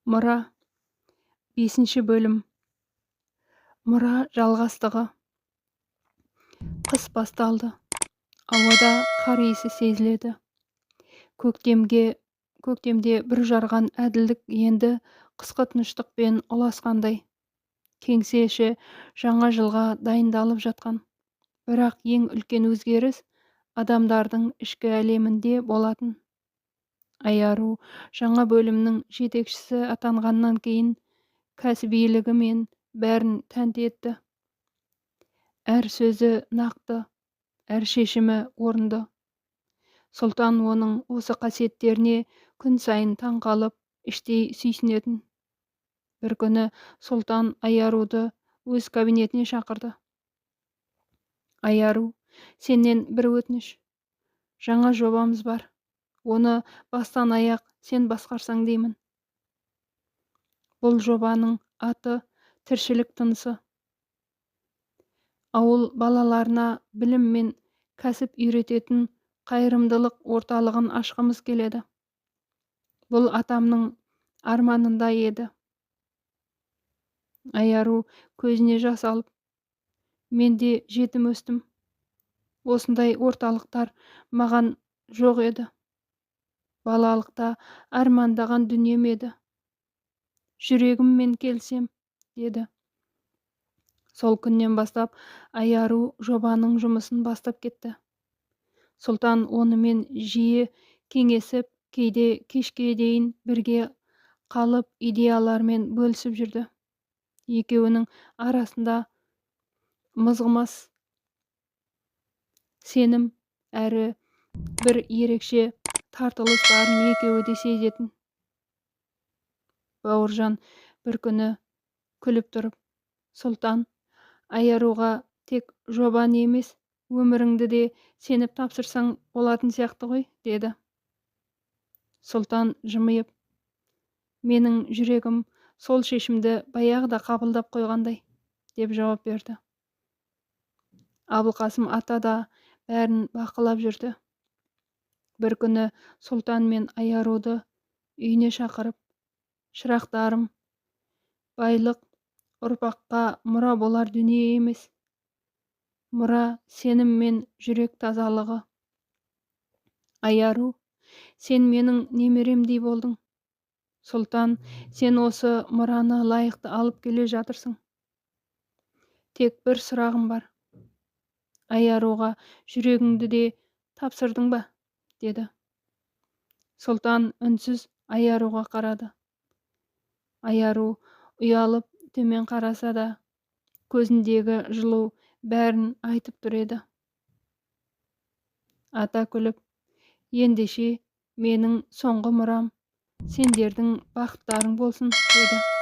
Мұра 5 бөлім. Мұра жалғастығы. Қыс басталды. Ауада қар иісі сезіледі. Көктемде бір жарған әділдік енді қысқы тыныштықпен ұласқандай. Кеңсе іші жаңа жылға дайындалып жатқан. Бірақ ең үлкен өзгеріс адамдардың ішкі әлемінде болатын. Айару жаңа бөлімнің жетекшісі атанғаннан кейін кәсібилігі мен бәрін тәнті етті. Әр сөзі нақты, әр шешімі орынды. Сұлтан оның осы қасиеттеріне күн сайын таңқалып, іштей сүйсінетін. Бір күні сұлтан Аяруды өз кабинетіне шақырды. Айару, сенен бір өтініш. Жаңа жобамыз бар. Оны бастан аяқ сен басқарсаң деймін. Бұл жобаның аты тіршілік тынысы. Ауыл балаларына білім мен кәсіп үйрететін қайырымдылық орталығын ашқымыз келеді. Бұл атамның арманында еді. Айару көзіне жас алып, мен де жетім өстім. Осындай орталықтар маған жоқ еді. Балалықта армандаған дүнием еді. Жүрегіммен келсем, деді. Сол күннен бастап Айару жобаның жұмысын бастап кетті. Сұлтан онымен жиі кеңесіп, кейде кешке дейін бірге қалып идеялармен бөлісіп жүрді. Екеуінің арасында мызғымас сенім әрі бір ерекше тартылыс барын екеуі де сезетін. Бауыржан бір күні күліп тұрып, Сұлтан, Аяруға тек жобаны емес, өміріңді де сеніп тапсырсаң болатын сияқты ғой, деді. Сұлтан жымиып, менің жүрегім сол шешімді баяғыда қабылдап қойғандай, деп жауап берді. Абылқасым ата да бәрін бақылап жүрді. Бір күні Сұлтан мен Аяруды үйіне шақырып, шырақтарым, байлық ұрпаққа мұра болар дүние емес. Мұра сенім мен жүрек тазалығы. Айару, сен менің немеремдей болдың. Сұлтан, сен осы мұраны лайықты алып келе жатырсың. Тек бір сұрағым бар. Аяруға жүрегіңді де тапсырдың ба? Деді. Сұлтан үнсіз Аяруға қарады. Айару ұялып төмен қараса да, көзіндегі жылу бәрін айтып тұр еді. Ата күліп, ендеше менің соңғы мұрам сендердің бақыттарың болсын, деді.